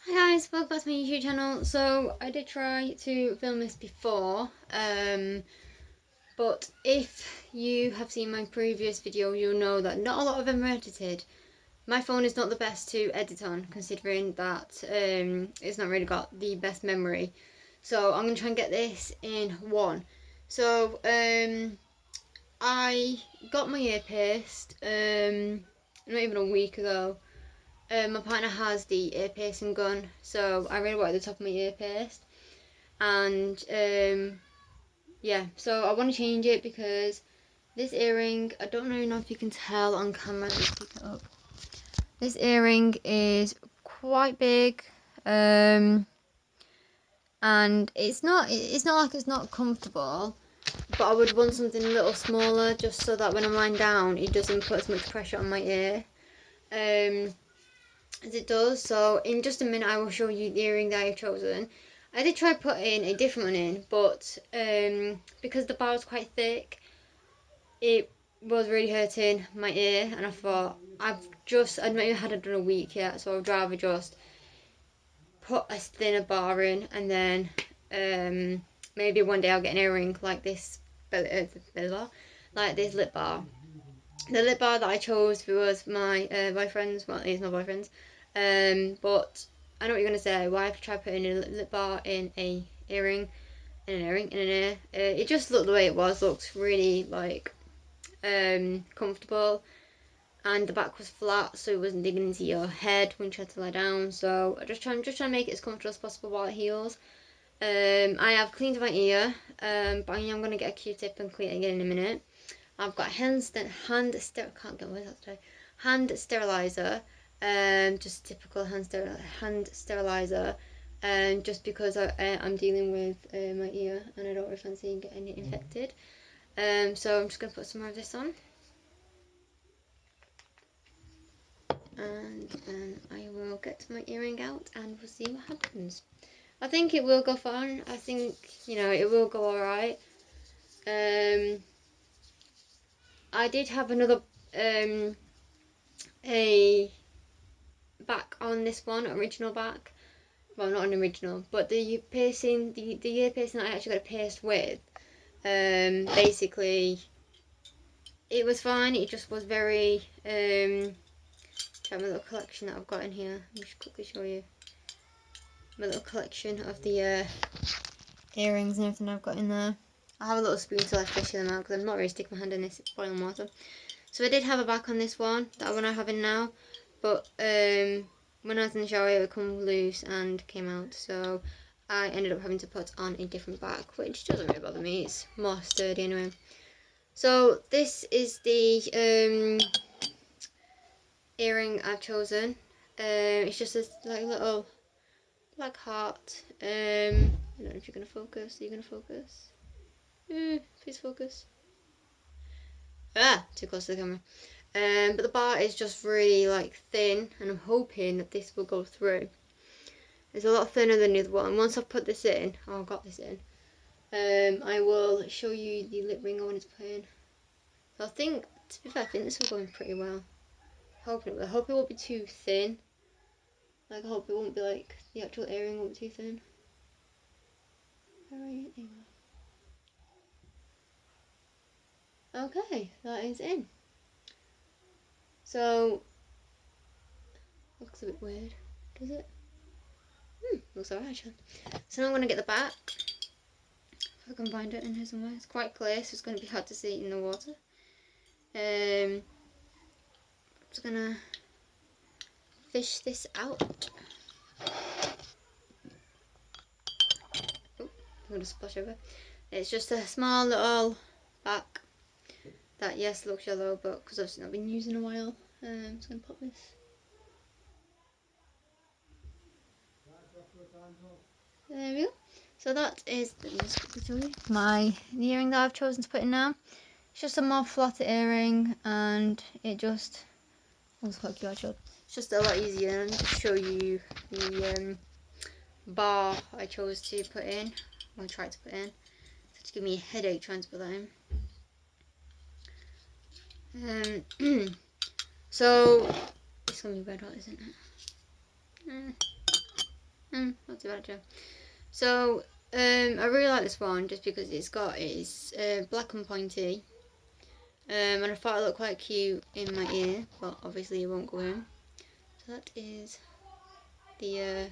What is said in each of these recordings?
Hi guys, welcome back to my YouTube channel. So I did try to film this before, but if you have seen my previous video, you'll know that not a lot of them are edited. My phone is not the best to edit on, considering that it's not really got the best memory. So I'm going to try and get this in one. So I got my ear pierced not even a week ago. My partner has the ear piercing gun, so I really wanted the top of my ear pierced. And yeah, so I want to change it because this earring, I don't really know if you can tell on camera. Let's pick it up. This earring is quite big, and it's not like it's not comfortable, but I would want something a little smaller just so that when I'm lying down, it doesn't put as much pressure on my ear. As it does. So in just a minute I will show you the earring that I've chosen. I did try putting a different one in, but because the bar was quite thick, it was really hurting my ear, and I thought I've not even had it done a week yet, so I'd rather just put a thinner bar in, and then maybe one day I'll get an earring like this, like this lip bar. The lip bar that I chose was my boyfriend's. Well, it's not boyfriend's. But I know what you're gonna say. Why have to try putting a lip bar in a earring, in an ear? It just looked the way it was. Looked really like comfortable, and the back was flat, so it wasn't digging into your head when you tried to lie down. So I'm just trying to make it as comfortable as possible while it heals. I have cleaned my ear, but I am gonna get a Q-tip and clean it again in a minute. I've got hand sterilizer, just typical hand sterilizer, just because I'm dealing with my ear and I don't really fancy getting it infected. So I'm just gonna put some more of this on, and then I will get my earring out and we'll see what happens. I think it will go fine. I think it will go alright. I did have another a back on this one, original back. Well, not an original, but the ear piercing that I actually got it pierced with, basically, it was fine. It just was very, my little collection that I've got in here. Let me just quickly show you my little collection of the earrings and everything I've got in there. I have a little spoon till I fish them out because I'm not really sticking my hand in this, it's boiling water. So I did have a back on this one, that one I'm having now, but when I was in the shower it would come loose and came out, so I ended up having to put on a different back, which doesn't really bother me, it's more sturdy anyway. So this is the earring I've chosen. It's just this like little black heart. I don't know if you're going to focus. Are you going to focus? Please focus. Too close to the camera. But the bar is just really like thin, and I'm hoping that this will go through. It's a lot thinner than the other one. Once I've put this in, I've got this in, I will show you the lip ring when it's playing. So I think, to be fair, I think this will go in pretty well. I hope it won't be too thin. Like, I hope it won't be like, the actual earring won't be too thin. Alright, there you go. Okay, that is in. So, looks a bit weird, does it? Looks alright actually. So now I'm going to get the back. If I can find it in here somewhere. It's quite clear, so it's going to be hard to see in the water. I'm just going to fish this out. Oh, I'm going to splash over. It's just a small little back that, yes, looks yellow, but because I've not been using in a while, I'm just going to pop this. There we go. So that is the earring that I've chosen to put in now. It's just a more flatter earring, and it just looks quite cute actually. It's just a lot easier, and to show you the bar I chose to put in, or I tried to put in. So to give me a headache trying to put that in. So it's gonna be red hot, isn't it? Not too bad, Joe. So, I really like this one just because it's black and pointy. And I thought it looked quite cute in my ear, but obviously it won't go in. So that is the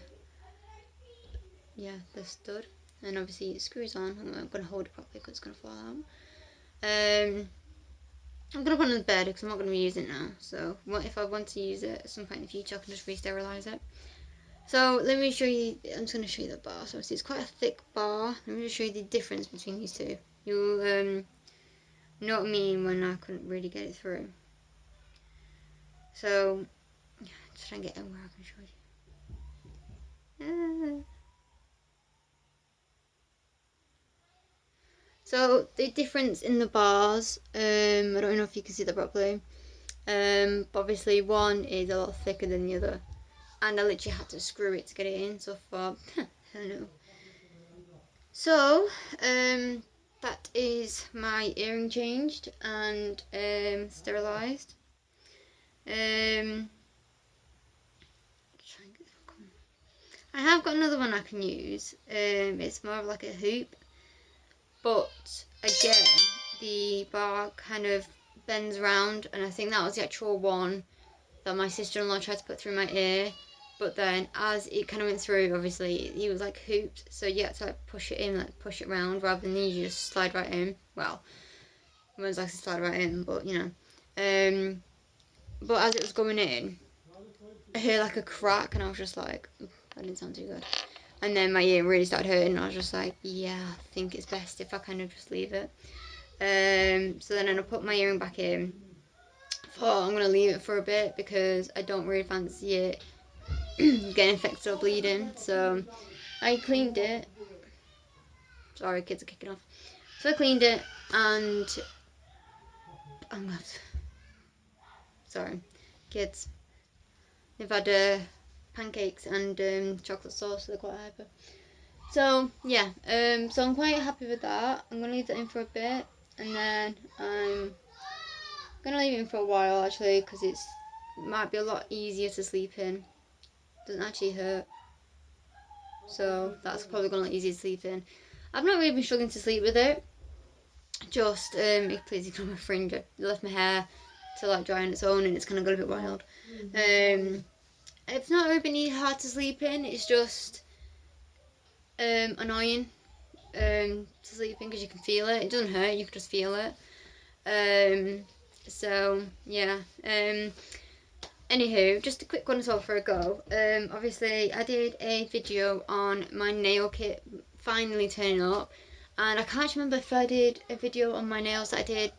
the stud, and obviously it screws on. I'm gonna hold it properly because it's gonna fall out. I'm gonna put it on the bed because I'm not gonna be using it now. So if I want to use it at some point in the future, I can just re-sterilize it. So let me show you. I'm just gonna show you the bar. So it's quite a thick bar. Let me just show you the difference between these two. You'll know what I mean when I couldn't really get it through. So just try and get it where I can show you. So the difference in the bars, I don't know if you can see that properly. But obviously one is a lot thicker than the other, and I literally had to screw it to get it in. So far, I don't know. So that is my earring changed and sterilised. I have got another one I can use. It's more of like a hoop. But again, the bar kind of bends round, and I think that was the actual one that my sister-in-law tried to put through my ear. But then as it kind of went through, obviously, he was like hooped, so you had to like push it in, like push it round, rather than you just slide right in. Well, it was actually slide right in, but you know. But as it was going in, I heard like a crack, and I was just like, that didn't sound too good. And then my ear really started hurting, and I was just like, yeah, I think it's best if I kind of just leave it. So then I put my earring back in. Thought I'm going to leave it for a bit because I don't really fancy it getting infected or bleeding. So I cleaned it. Sorry, kids are kicking off. So I cleaned it, and I'm going to... Sorry, kids. They've had pancakes and chocolate sauce, so they're quite hyper. So yeah, so I'm quite happy with that. I'm gonna leave that in for a bit, and then I'm gonna leave it in for a while actually, because it might be a lot easier to sleep in. Doesn't actually hurt, so that's probably gonna be easier to sleep in. I've not really been struggling to sleep with it. Just please ignore my fringe. I left my hair to like dry on its own, and it's kind of got a bit wild. It's not really been hard to sleep in. It's just annoying to sleep in because you can feel it. It doesn't hurt, you can just feel it. So yeah. Anywho, just a quick one as well before I go. Obviously I did a video on my nail kit finally turning up, and I can't remember if I did a video on my nails that I did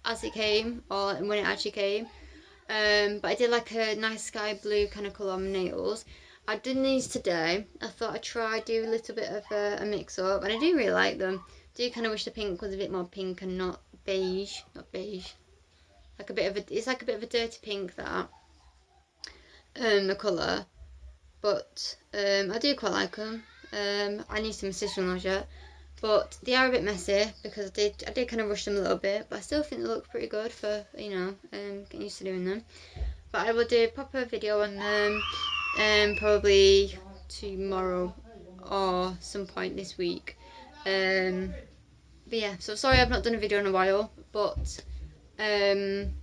as it came or when it actually came. But I did like a nice sky blue kind of colour on my nails. I did these today. I thought I'd try do a little bit of a mix up, and I do really like them. Do kind of wish the pink was a bit more pink and not beige. Not beige. Like a bit of a, it's like a bit of a dirty pink that. The colour, but I do quite like them. I need some sister-in-law's yet, but they are a bit messy because I did kind of rush them a little bit, but I still think they look pretty good for, you know, getting used to doing them. But I will do a proper video on them probably tomorrow or some point this week. But yeah, so sorry I've not done a video in a while, but it's